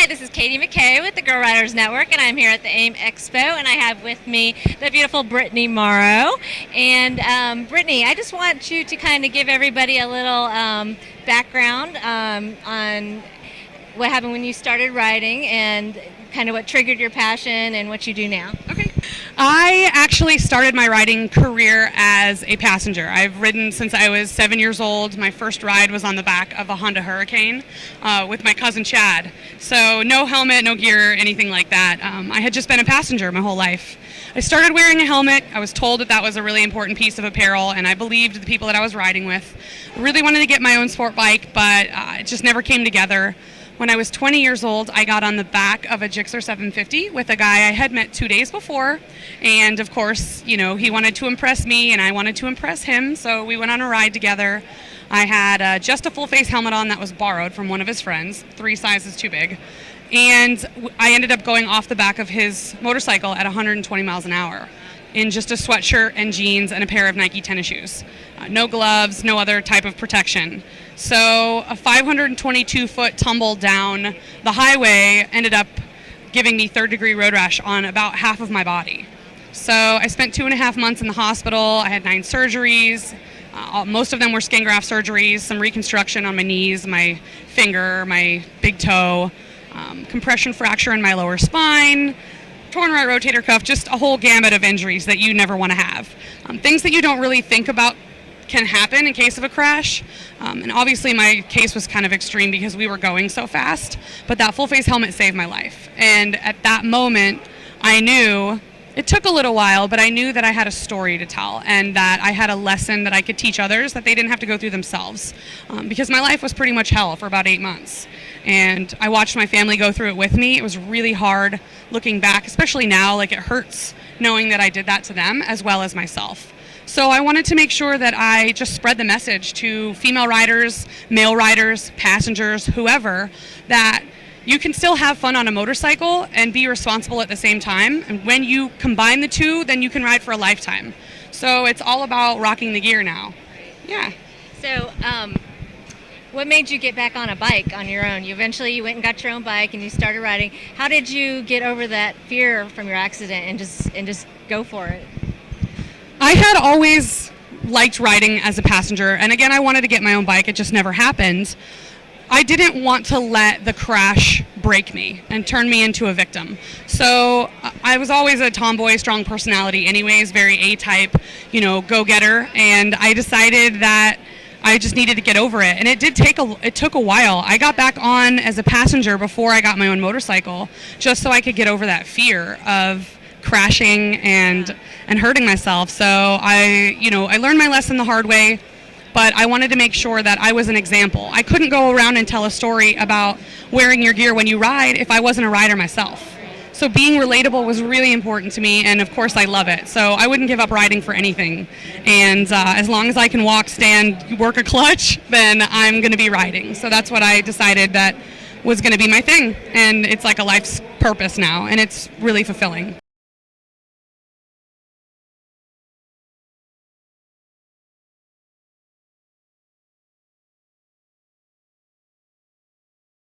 Hi, this is Katie McKay with the Girl Riders Network, and I'm here at the AIMExpo, and I have with me the beautiful Brittany Morrow. And Brittany, I just want you to kind of give everybody a little background on what happened when you started riding and kind of what triggered your passion and what you do now. Okay. I actually started my riding career as a passenger. I've ridden since I was 7 years old. My first ride was on the back of a Honda Hurricane with my cousin Chad. So no helmet, no gear, anything like that. I had just been a passenger my whole life. I started wearing a helmet. I was told that that was a really important piece of apparel, and I believed the people that I was riding with. I really wanted to get my own sport bike, but it just never came together. When I was 20 years old, I got on the back of a Gixxer 750 with a guy I had met 2 days before. And of course, you know, he wanted to impress me and I wanted to impress him, so we went on a ride together. I had just a full face helmet on that was borrowed from one of his friends, 3 sizes too big. And I ended up going off the back of his motorcycle at 120 miles an hour in just a sweatshirt and jeans and a pair of Nike tennis shoes. No gloves, no other type of protection. So a 522-foot tumble down the highway ended up giving me third-degree road rash on about half of my body. So I spent 2.5 months in the hospital. I had 9 surgeries. Most of them were skin graft surgeries, some reconstruction on my knees, my finger, my big toe, compression fracture in my lower spine, torn right rotator cuff, just a whole gamut of injuries that you never want to have. Things that you don't really think about can happen in case of a crash. And obviously my case was kind of extreme because we were going so fast, but that full face helmet saved my life. And at that moment, I knew, it took a little while, but I knew that I had a story to tell and that I had a lesson that I could teach others that they didn't have to go through themselves. Because my life was pretty much hell for about 8 months. And I watched my family go through it with me. It was really hard looking back, especially now, like it hurts knowing that I did that to them as well as myself. So I wanted to make sure that I just spread the message to female riders, male riders, passengers, whoever, that you can still have fun on a motorcycle and be responsible at the same time. And when you combine the two, then you can ride for a lifetime. So it's all about rocking the gear now. Yeah. So what made you get back on a bike on your own? You eventually went and got your own bike and you started riding. How did you get over that fear from your accident and just go for it? I had always liked riding as a passenger, and again, I wanted to get my own bike. It just never happened. I didn't want to let the crash break me and turn me into a victim. So I was always a tomboy, strong personality anyways, very A-type, you know, go-getter, and I decided that I just needed to get over it. And it took a while. I got back on as a passenger before I got my own motorcycle, just so I could get over that fear of crashing and hurting myself. So I learned my lesson the hard way, but I wanted to make sure that I was an example. I couldn't go around and tell a story about wearing your gear when you ride if I wasn't a rider myself. So being relatable was really important to me, and of course I love it. So I wouldn't give up riding for anything. And as long as I can walk, stand, work a clutch, then I'm going to be riding. So that's what I decided that was going to be my thing. And it's like a life's purpose now, and it's really fulfilling.